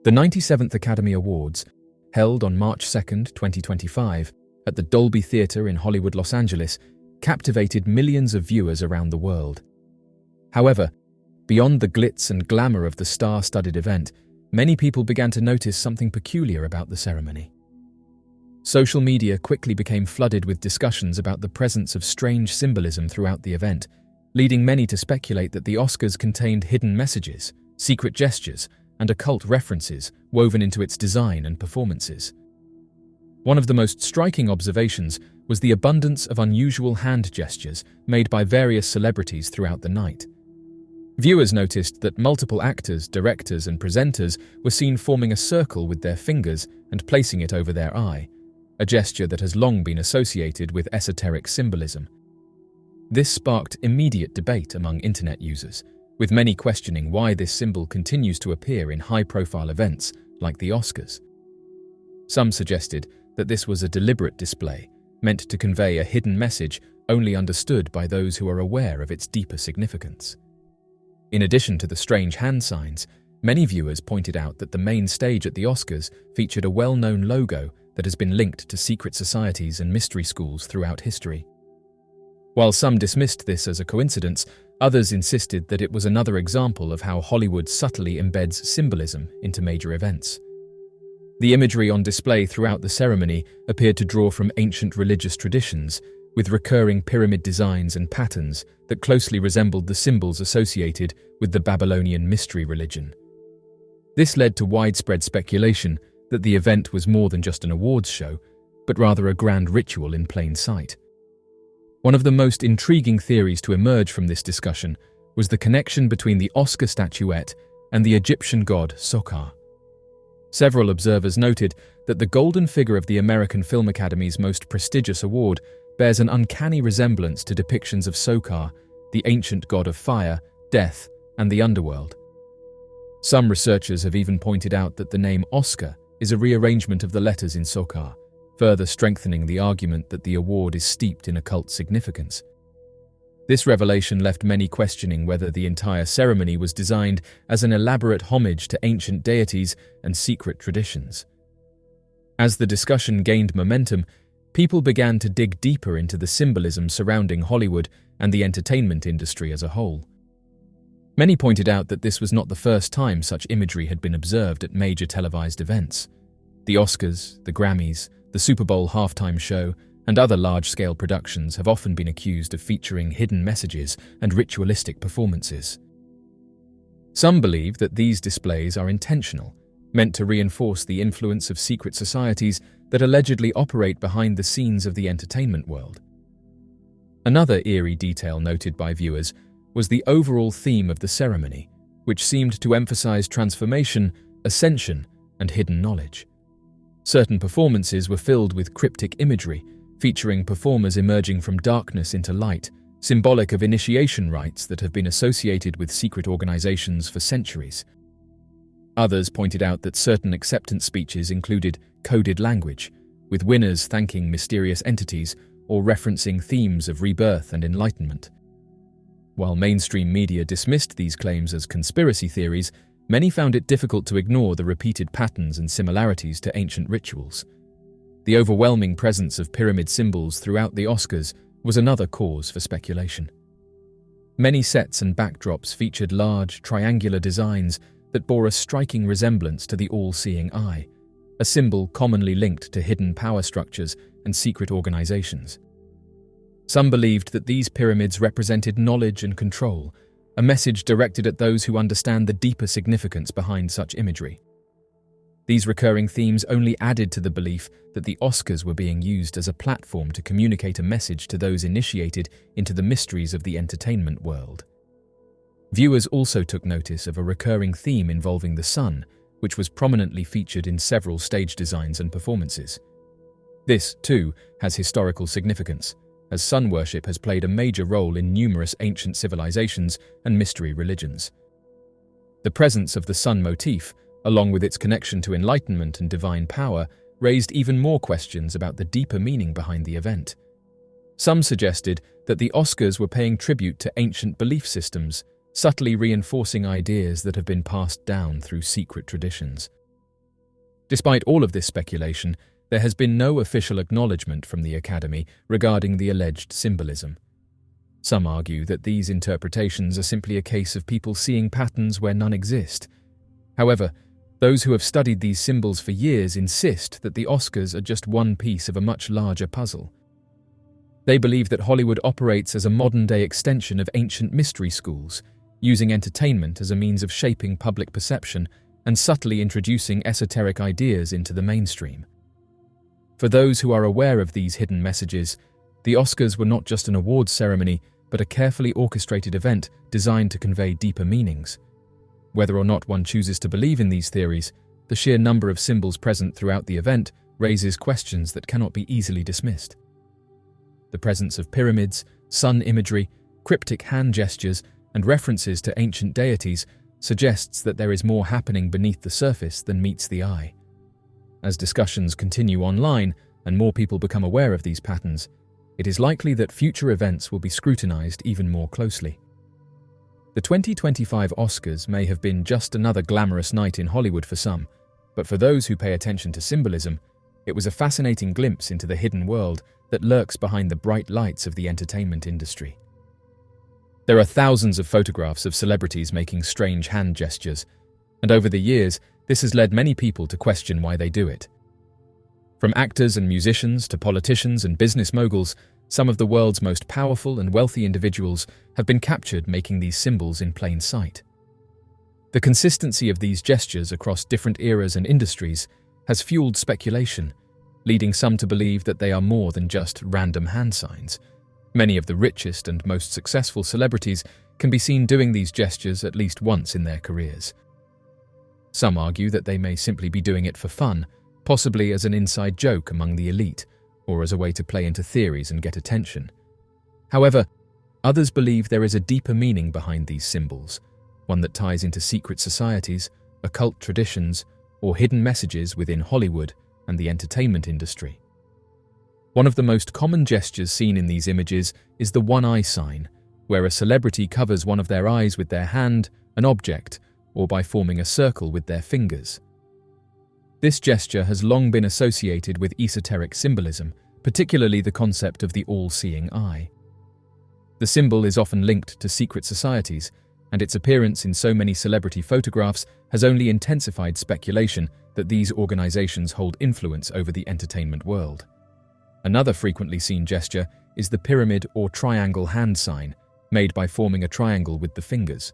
The 97th Academy Awards, held on March 2, 2025, at the Dolby Theatre in Hollywood, Los Angeles, captivated millions of viewers around the world. However, beyond the glitz and glamour of the star-studded event, many people began to notice something peculiar about the ceremony. Social media quickly became flooded with discussions about the presence of strange symbolism throughout the event, leading many to speculate that the Oscars contained hidden messages, secret gestures, and occult references woven into its design and performances. One of the most striking observations was the abundance of unusual hand gestures made by various celebrities throughout the night. Viewers noticed that multiple actors, directors, and presenters were seen forming a circle with their fingers and placing it over their eye, a gesture that has long been associated with esoteric symbolism. This sparked immediate debate among internet users, with many questioning why this symbol continues to appear in high-profile events like the Oscars. Some suggested that this was a deliberate display, meant to convey a hidden message only understood by those who are aware of its deeper significance. In addition to the strange hand signs, many viewers pointed out that the main stage at the Oscars featured a well-known logo that has been linked to secret societies and mystery schools throughout history. While some dismissed this as a coincidence, others insisted that it was another example of how Hollywood subtly embeds symbolism into major events. The imagery on display throughout the ceremony appeared to draw from ancient religious traditions, with recurring pyramid designs and patterns that closely resembled the symbols associated with the Babylonian mystery religion. This led to widespread speculation that the event was more than just an awards show, but rather a grand ritual in plain sight. One of the most intriguing theories to emerge from this discussion was the connection between the Oscar statuette and the Egyptian god Sokar. Several observers noted that the golden figure of the American Film Academy's most prestigious award bears an uncanny resemblance to depictions of Sokar, the ancient god of fire, death, and the underworld. Some researchers have even pointed out that the name Oscar is a rearrangement of the letters in Sokar, further strengthening the argument that the award is steeped in occult significance. This revelation left many questioning whether the entire ceremony was designed as an elaborate homage to ancient deities and secret traditions. As the discussion gained momentum, people began to dig deeper into the symbolism surrounding Hollywood and the entertainment industry as a whole. Many pointed out that this was not the first time such imagery had been observed at major televised events. The Oscars, the Grammys, the Super Bowl halftime show, and other large-scale productions have often been accused of featuring hidden messages and ritualistic performances. Some believe that these displays are intentional, meant to reinforce the influence of secret societies that allegedly operate behind the scenes of the entertainment world. Another eerie detail noted by viewers was the overall theme of the ceremony, which seemed to emphasize transformation, ascension, and hidden knowledge. Certain performances were filled with cryptic imagery, featuring performers emerging from darkness into light, symbolic of initiation rites that have been associated with secret organizations for centuries. Others pointed out that certain acceptance speeches included coded language, with winners thanking mysterious entities or referencing themes of rebirth and enlightenment. While mainstream media dismissed these claims as conspiracy theories, many found it difficult to ignore the repeated patterns and similarities to ancient rituals. The overwhelming presence of pyramid symbols throughout the Oscars was another cause for speculation. Many sets and backdrops featured large, triangular designs that bore a striking resemblance to the all-seeing eye, a symbol commonly linked to hidden power structures and secret organizations. Some believed that these pyramids represented knowledge and control, a message directed at those who understand the deeper significance behind such imagery. These recurring themes only added to the belief that the Oscars were being used as a platform to communicate a message to those initiated into the mysteries of the entertainment world. Viewers also took notice of a recurring theme involving the sun, which was prominently featured in several stage designs and performances. This, too, has historical significance, as sun worship has played a major role in numerous ancient civilizations and mystery religions. The presence of the sun motif, along with its connection to enlightenment and divine power, raised even more questions about the deeper meaning behind the event. Some suggested that the Oscars were paying tribute to ancient belief systems, subtly reinforcing ideas that have been passed down through secret traditions. Despite all of this speculation, there has been no official acknowledgement from the Academy regarding the alleged symbolism. Some argue that these interpretations are simply a case of people seeing patterns where none exist. However, those who have studied these symbols for years insist that the Oscars are just one piece of a much larger puzzle. They believe that Hollywood operates as a modern-day extension of ancient mystery schools, using entertainment as a means of shaping public perception and subtly introducing esoteric ideas into the mainstream. For those who are aware of these hidden messages, the Oscars were not just an awards ceremony, but a carefully orchestrated event designed to convey deeper meanings. Whether or not one chooses to believe in these theories, the sheer number of symbols present throughout the event raises questions that cannot be easily dismissed. The presence of pyramids, sun imagery, cryptic hand gestures, and references to ancient deities suggests that there is more happening beneath the surface than meets the eye. As discussions continue online and more people become aware of these patterns, it is likely that future events will be scrutinized even more closely. The 2025 Oscars may have been just another glamorous night in Hollywood for some, but for those who pay attention to symbolism, it was a fascinating glimpse into the hidden world that lurks behind the bright lights of the entertainment industry. There are thousands of photographs of celebrities making strange hand gestures, and over the years, this has led many people to question why they do it. From actors and musicians to politicians and business moguls, some of the world's most powerful and wealthy individuals have been captured making these symbols in plain sight. The consistency of these gestures across different eras and industries has fueled speculation, leading some to believe that they are more than just random hand signs. Many of the richest and most successful celebrities can be seen doing these gestures at least once in their careers. Some argue that they may simply be doing it for fun, possibly as an inside joke among the elite, or as a way to play into theories and get attention. However, others believe there is a deeper meaning behind these symbols, one that ties into secret societies, occult traditions, or hidden messages within Hollywood and the entertainment industry. One of the most common gestures seen in these images is the one-eye sign, where a celebrity covers one of their eyes with their hand, an object, or by forming a circle with their fingers. This gesture has long been associated with esoteric symbolism, particularly the concept of the all-seeing eye. The symbol is often linked to secret societies, and its appearance in so many celebrity photographs has only intensified speculation that these organizations hold influence over the entertainment world. Another frequently seen gesture is the pyramid or triangle hand sign, made by forming a triangle with the fingers.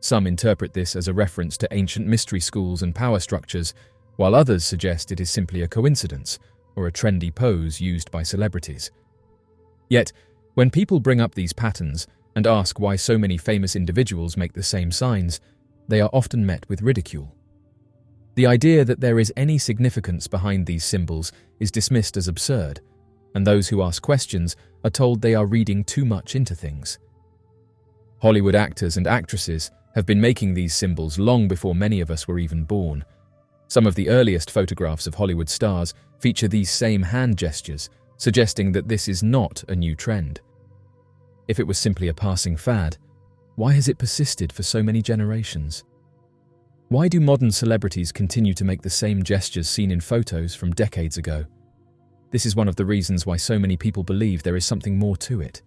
Some interpret this as a reference to ancient mystery schools and power structures, while others suggest it is simply a coincidence or a trendy pose used by celebrities. Yet, when people bring up these patterns and ask why so many famous individuals make the same signs, they are often met with ridicule. The idea that there is any significance behind these symbols is dismissed as absurd, and those who ask questions are told they are reading too much into things. Hollywood actors and actresses have been making these symbols long before many of us were even born. Some of the earliest photographs of Hollywood stars feature these same hand gestures, suggesting that this is not a new trend. If it was simply a passing fad, why has it persisted for so many generations? Why do modern celebrities continue to make the same gestures seen in photos from decades ago? This is one of the reasons why so many people believe there is something more to it.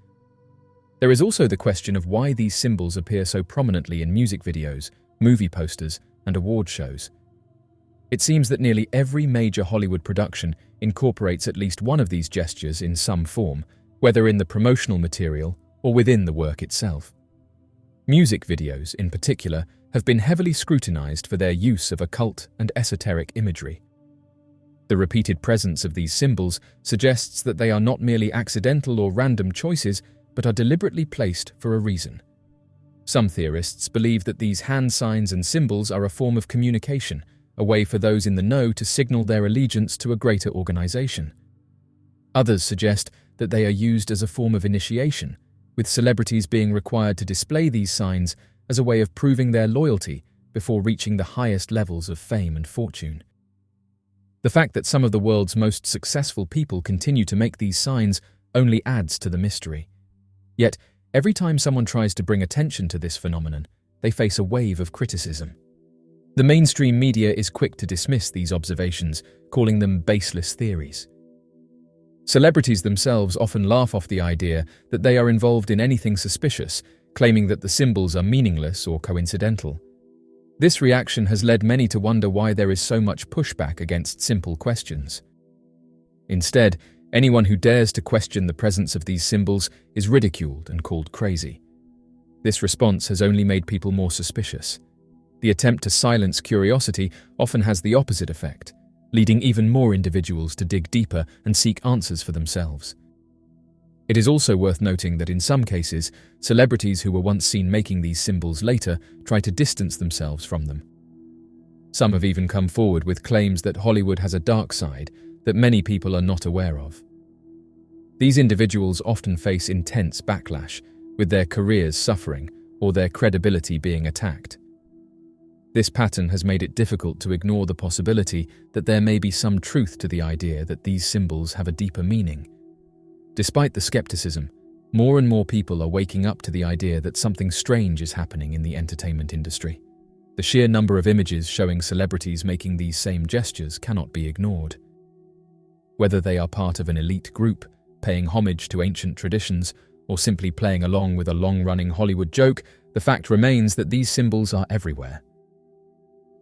There is also the question of why these symbols appear so prominently in music videos, movie posters, and award shows. It seems that nearly every major Hollywood production incorporates at least one of these gestures in some form, whether in the promotional material or within the work itself. Music videos, in particular, have been heavily scrutinized for their use of occult and esoteric imagery. The repeated presence of these symbols suggests that they are not merely accidental or random choices, but are deliberately placed for a reason. Some theorists believe that these hand signs and symbols are a form of communication, a way for those in the know to signal their allegiance to a greater organization. Others suggest that they are used as a form of initiation, with celebrities being required to display these signs as a way of proving their loyalty before reaching the highest levels of fame and fortune. The fact that some of the world's most successful people continue to make these signs only adds to the mystery. Yet, every time someone tries to bring attention to this phenomenon, they face a wave of criticism. The mainstream media is quick to dismiss these observations, calling them baseless theories. Celebrities themselves often laugh off the idea that they are involved in anything suspicious, claiming that the symbols are meaningless or coincidental. This reaction has led many to wonder why there is so much pushback against simple questions. Instead, anyone who dares to question the presence of these symbols is ridiculed and called crazy. This response has only made people more suspicious. The attempt to silence curiosity often has the opposite effect, leading even more individuals to dig deeper and seek answers for themselves. It is also worth noting that in some cases, celebrities who were once seen making these symbols later try to distance themselves from them. Some have even come forward with claims that Hollywood has a dark side that many people are not aware of. These individuals often face intense backlash, with their careers suffering or their credibility being attacked. This pattern has made it difficult to ignore the possibility that there may be some truth to the idea that these symbols have a deeper meaning. Despite the skepticism, more and more people are waking up to the idea that something strange is happening in the entertainment industry. The sheer number of images showing celebrities making these same gestures cannot be ignored. Whether they are part of an elite group, paying homage to ancient traditions, or simply playing along with a long-running Hollywood joke, the fact remains that these symbols are everywhere.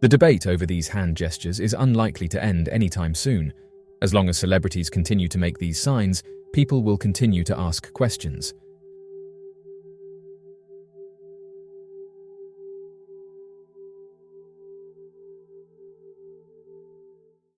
The debate over these hand gestures is unlikely to end anytime soon. As long as celebrities continue to make these signs, people will continue to ask questions.